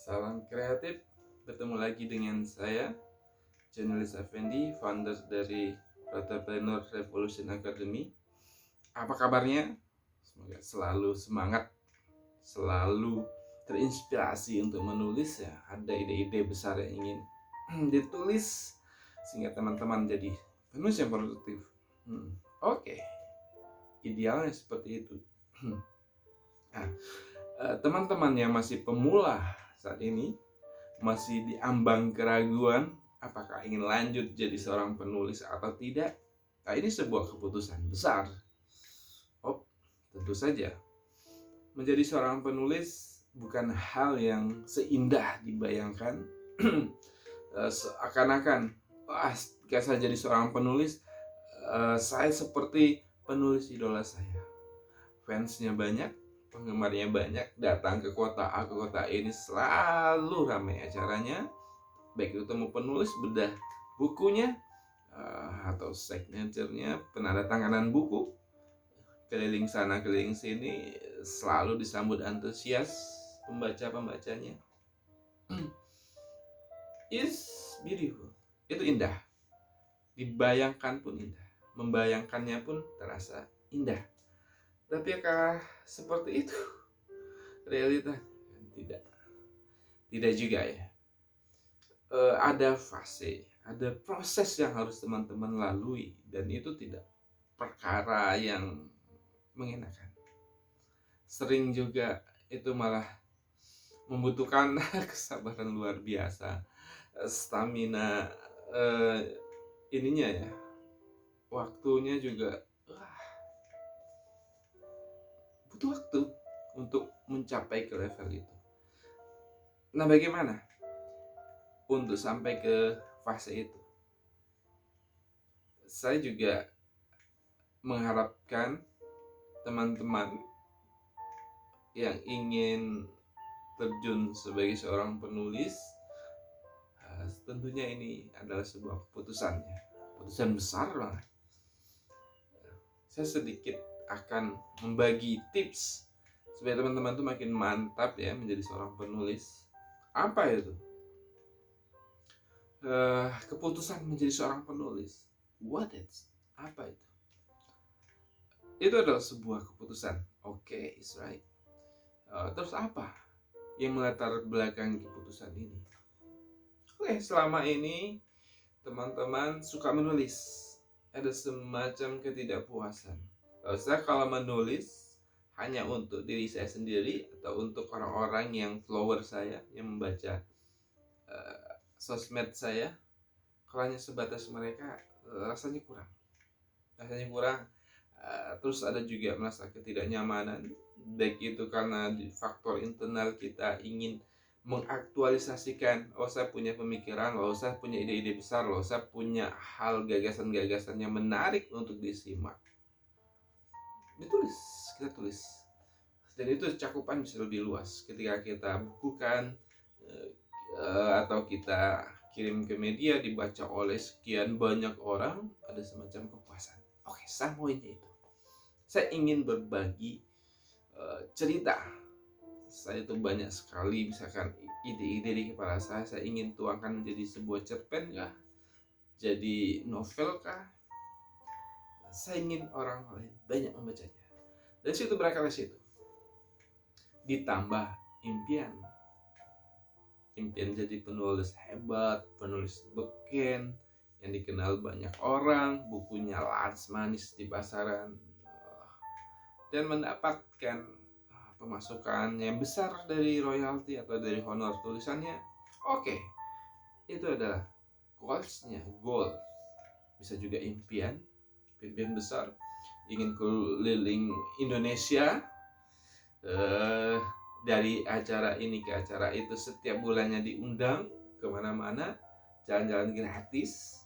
Salam kreatif, bertemu lagi dengan saya, Jurnalis Effendi, founder dari Entrepreneur Revolution Academy. Apa kabarnya? Semoga selalu semangat, selalu terinspirasi untuk menulis ya. Ada ide-ide besar yang ingin ditulis sehingga teman-teman jadi penulis yang produktif. Oke. Idealnya seperti itu. Nah, teman-teman yang masih pemula saat ini, masih diambang keraguan apakah ingin lanjut jadi seorang penulis atau tidak. Nah, ini sebuah keputusan besar. Tentu saja menjadi seorang penulis bukan hal yang seindah dibayangkan. Seakan-akan ketika saya jadi seorang penulis, saya seperti penulis idola saya, fansnya banyak, penggemarnya banyak, datang ke kota A, ke kota ini selalu ramai acaranya, baik itu temu penulis, bedah bukunya, atau signaturenya, penandatanganan buku, keliling sana keliling sini, selalu disambut antusias pembaca-pembacanya. It's beautiful, itu indah, dibayangkan pun indah, membayangkannya pun terasa indah. Tapi apakah seperti itu realita? Tidak juga ya. Ada fase, ada proses yang harus teman-teman lalui, dan itu tidak perkara yang mengenakan. Sering juga itu malah membutuhkan kesabaran luar biasa, stamina, ininya ya, waktunya juga butuh waktu untuk mencapai ke level itu. Nah, bagaimana untuk sampai ke fase itu? Saya juga mengharapkan teman-teman yang ingin terjun sebagai seorang penulis, tentunya ini adalah sebuah keputusan besar banget. Saya sedikit akan membagi tips supaya teman-teman tuh makin mantap ya menjadi seorang penulis. Apa itu? Keputusan menjadi seorang penulis. What is? Apa itu? Itu adalah sebuah keputusan. Okay, is right. Terus apa yang melatar belakangi keputusan ini? Oke, selama ini teman-teman suka menulis, ada semacam ketidakpuasan. Saya kalau menulis hanya untuk diri saya sendiri atau untuk orang-orang yang follower saya, yang membaca sosmed saya, kalau hanya sebatas mereka, rasanya kurang. Terus ada juga merasa ketidaknyamanan, baik itu karena di faktor internal kita ingin mengaktualisasikan, saya punya pemikiran, saya punya ide-ide besar, saya punya hal gagasan-gagasan yang menarik untuk disimak, kita tulis, dan itu cakupan bisa lebih luas ketika kita bukukan, atau kita kirim ke media, dibaca oleh sekian banyak orang, ada semacam kepuasan. Oke, semuanya itu saya ingin berbagi cerita. Saya itu banyak sekali misalkan ide-ide di kepala saya ingin tuangkan menjadi sebuah cerpen kah, jadi novel kah. Saya ingin orang lain banyak membacanya. Dan situ berakar situ. Ditambah impian jadi penulis hebat, penulis beken yang dikenal banyak orang, bukunya laris manis di pasaran, dan mendapatkan pemasukan yang besar dari royalti atau dari honor tulisannya. Oke, itu adalah goal. Bisa juga impian besar, ingin keliling Indonesia, dari acara ini ke acara itu, setiap bulannya diundang kemana-mana, jalan-jalan gratis,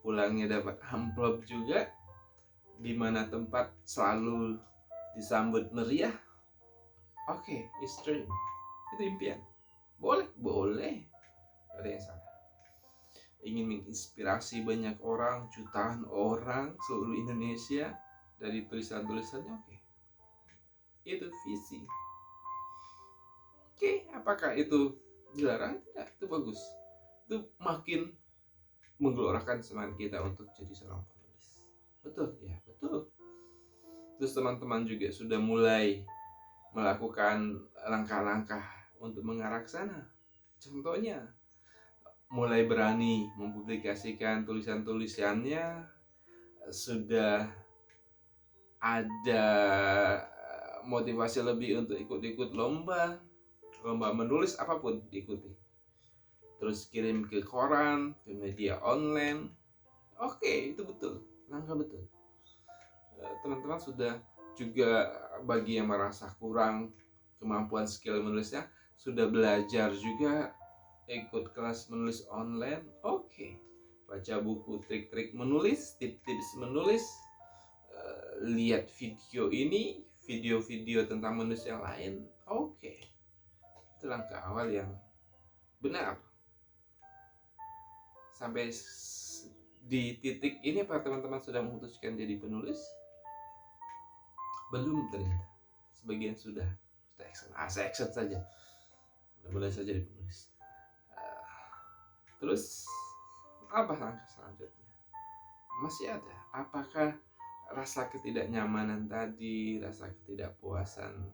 pulangnya dapat amplop juga, di mana tempat selalu disambut meriah. Oke, it's dream. Itu impian. Boleh. Ada yang salah. Ingin menginspirasi banyak orang, jutaan orang seluruh Indonesia dari tulisan-tulisannya. Oke. Itu visi. Oke, apakah itu Dilarang tidak, itu bagus. Itu makin menggelorakan semangat kita untuk jadi seorang penulis. Betul ya, betul. Terus teman-teman juga sudah mulai melakukan langkah-langkah untuk mengarah ke sana. Contohnya, mulai berani mempublikasikan tulisan-tulisannya, sudah ada motivasi lebih untuk ikut-ikut lomba menulis apapun diikuti. Terus kirim ke koran, ke media online. Oke, itu betul, langkah betul. Teman-teman sudah juga, bagi yang merasa kurang kemampuan skill menulisnya, sudah belajar juga ikut kelas menulis online. Oke, baca buku trik-trik menulis, tips-tips menulis, lihat video-video tentang menulis yang lain. Oke, itu langkah awal yang benar. Sampai di titik ini apa teman-teman sudah memutuskan jadi penulis? Belum ternyata. Sebagian sudah action, action saja. Mulai saja jadi penulis. Terus apa langkah selanjutnya? Masih ada. Apakah rasa ketidaknyamanan tadi, rasa ketidakpuasan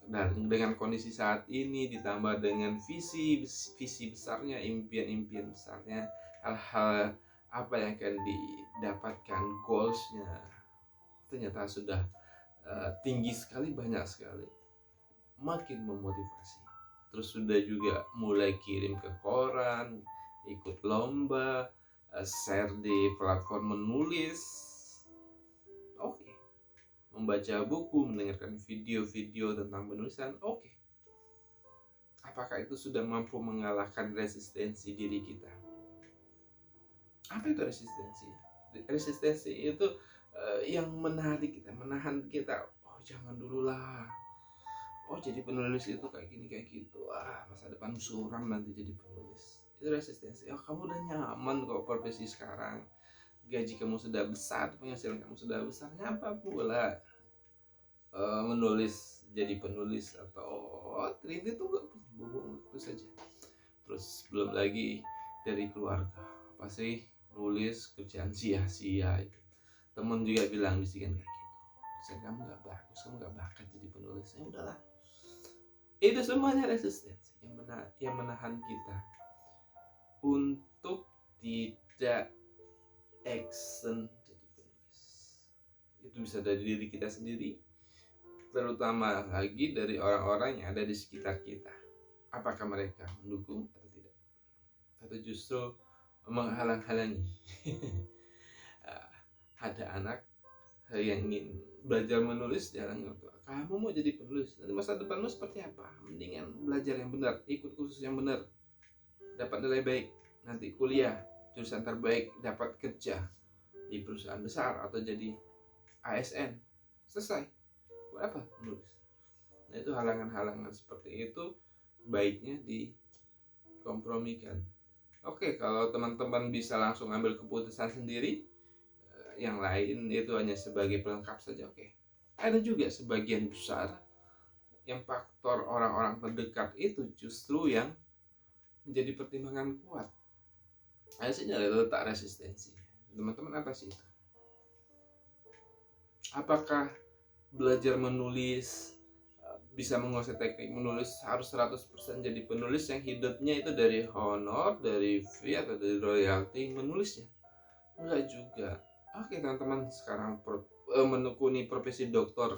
dan dengan kondisi saat ini ditambah dengan visi besarnya, impian besarnya, hal-hal apa yang akan didapatkan, goalsnya ternyata sudah tinggi sekali, banyak sekali, makin memotivasi. Terus sudah juga mulai kirim ke koran, ikut lomba, share di platform menulis. Oke. Membaca buku, mendengarkan video-video tentang penulisan. Oke. Apakah itu sudah mampu mengalahkan resistensi diri kita? Apa itu resistensi? Resistensi itu yang menarik kita, menahan kita. Oh, jangan dulu lah. Oh, jadi penulis itu kayak gini kayak gitu. Masa depan suram nanti jadi penulis. Itu resistensi. Oh, kamu udah nyaman kok profesi sekarang. Gaji kamu sudah besar, penghasilan kamu sudah besar. Ngapa pula menulis, jadi penulis atau itu gak buang waktu saja. Terus belum lagi dari keluarga, apa sih nulis kerjaan sia-sia itu. Temen juga bilang, bisikan kayak gitu, saya kamu gak bagus, kamu gak bakat jadi penulis. Ya udahlah, itu semuanya resistensi yang menahan kita untuk tidak action jadi penulis. Itu bisa dari diri kita sendiri, terutama lagi dari orang-orang yang ada di sekitar kita. Apakah mereka mendukung atau tidak, atau justru menghalang-halangi. Ada anak yang ingin belajar menulis, jarang tua, kamu mau jadi penulis, nanti masa depanmu seperti apa? Mendingan belajar yang benar, ikut kursus yang benar, dapat nilai baik, nanti kuliah jurusan terbaik, dapat kerja di perusahaan besar atau jadi ASN, selesai. Buat apa menulis? Nah, itu halangan-halangan seperti itu baiknya dikompromikan. Oke, kalau teman-teman bisa langsung ambil keputusan sendiri, yang lain itu hanya sebagai pelengkap saja. Oke. Ada juga sebagian besar yang faktor orang-orang terdekat itu justru yang menjadi pertimbangan kuat. Hasilnya letak resistensi. Teman-teman apa sih itu? Apakah belajar menulis, bisa menguasai teknik menulis, harus 100% jadi penulis yang hidupnya itu dari honor, dari fee, atau dari royalti menulisnya? Enggak juga. Oke teman-teman, sekarang menekuni profesi dokter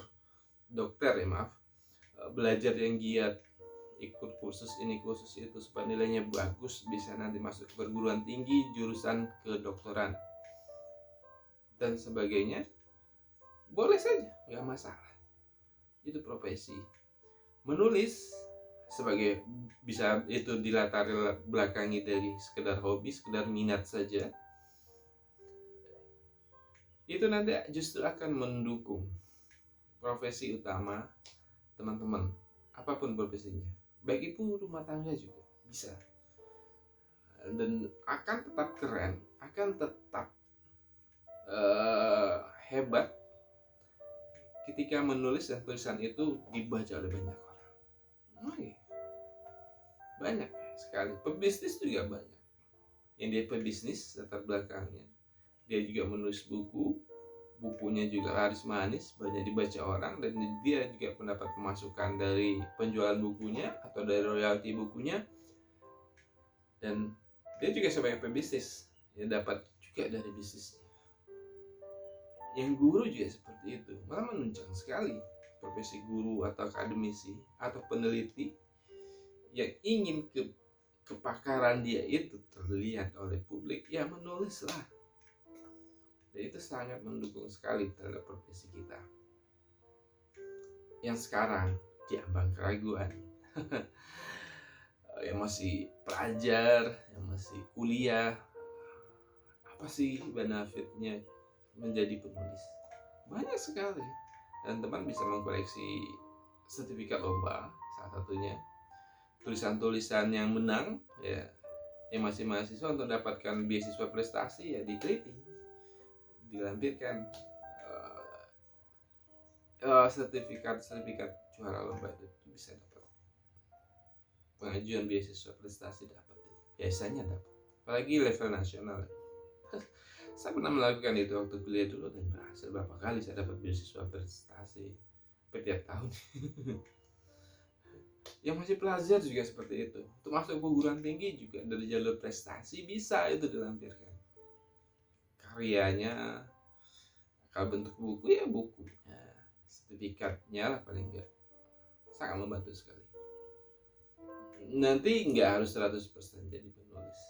ya maaf, belajar yang giat, ikut kursus ini kursus itu supaya nilainya bagus, bisa nanti masuk ke perguruan tinggi jurusan kedokteran dan sebagainya, boleh saja, nggak masalah. Itu profesi. Menulis sebagai, bisa itu dilatari belakangi dari sekedar hobi, sekedar minat saja, itu nanti justru akan mendukung profesi utama teman-teman, apapun profesinya, baik itu rumah tangga juga bisa, dan akan tetap keren, akan tetap hebat ketika menulis dan tulisan itu dibaca oleh banyak orang. banyak sekali. Pebisnis juga banyak yang dia pebisnis latar belakangnya. Dia juga menulis buku, bukunya juga laris manis, banyak dibaca orang, dan dia juga mendapat pemasukan dari penjualan bukunya atau dari royalti bukunya. Dan dia juga sebagai pebisnis, dia dapat juga dari bisnisnya. Yang guru juga seperti itu, malah menunjang sekali profesi guru atau akademisi atau peneliti yang ingin kepakaran dia itu terlihat oleh publik, ya menulislah. Dan itu sangat mendukung sekali terhadap profesi kita yang sekarang diambang keraguan. Yang masih pelajar, yang masih kuliah, apa sih benefitnya menjadi penulis? Banyak sekali. Dan teman bisa mengkoleksi sertifikat lomba, salah satunya tulisan-tulisan yang menang, ya, yang masih mahasiswa untuk mendapatkan beasiswa prestasi, ya diteliti, dilampirkan sertifikat juara lomba itu bisa dapat pengajuan beasiswa prestasi, dapat, biasanya dapat, apalagi level nasional. Saya pernah melakukan itu waktu kuliah dulu dan berhasil berapa kali saya dapat beasiswa prestasi setiap tahun. Yang masih pelajar juga seperti itu. Untuk masuk perguruan tinggi juga dari jalur prestasi bisa itu dilampirkan. Karyanya, kalau bentuk buku ya bukunya, sertifikatnya lah paling enggak. Sangat membantu sekali. Nanti enggak harus 100% jadi penulis.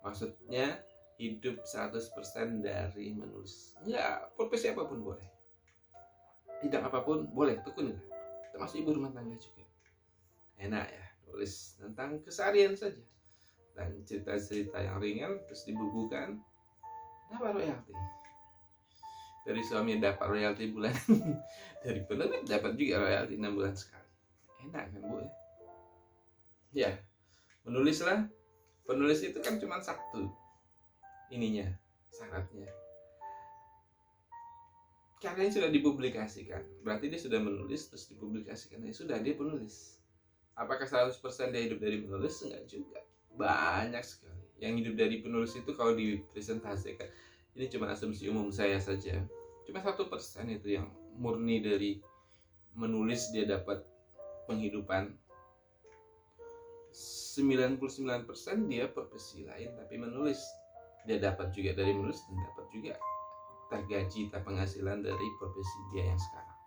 Maksudnya hidup 100% dari menulis. Enggak, profesi apapun boleh. Bidang apapun boleh, tekunilah. Termasuk ibu rumah tangga juga. Enak ya, tulis tentang keseharian saja, dan cerita-cerita yang ringan terus dibukukan, dapat royalti. Dari suami dapat royalti bulanan, dari penerbit dapat juga royalti 6 bulan sekali. Enak kan Bu ya? Ya, menulislah. Penulis itu kan cuma satu ininya, syaratnya karyanya sudah dipublikasikan, berarti dia sudah menulis terus dipublikasikan, ya sudah, dia penulis. Apakah 100% dia hidup dari menulis? Enggak juga. Banyak sekali yang hidup dari penulis itu kalau dipresentasikan. Ini cuma asumsi umum saya saja. Cuma 1% itu yang murni dari menulis dia dapat penghidupan. 99% dia profesi lain tapi menulis. Dia dapat juga dari menulis dan dapat juga tergaji, penghasilan dari profesi dia yang sekarang.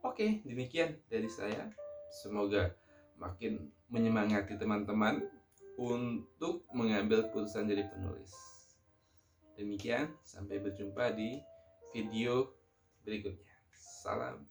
Oke, demikian dari saya. Semoga makin menyemangati teman-teman untuk mengambil keputusan jadi penulis. Demikian, sampai berjumpa di video berikutnya. Salam.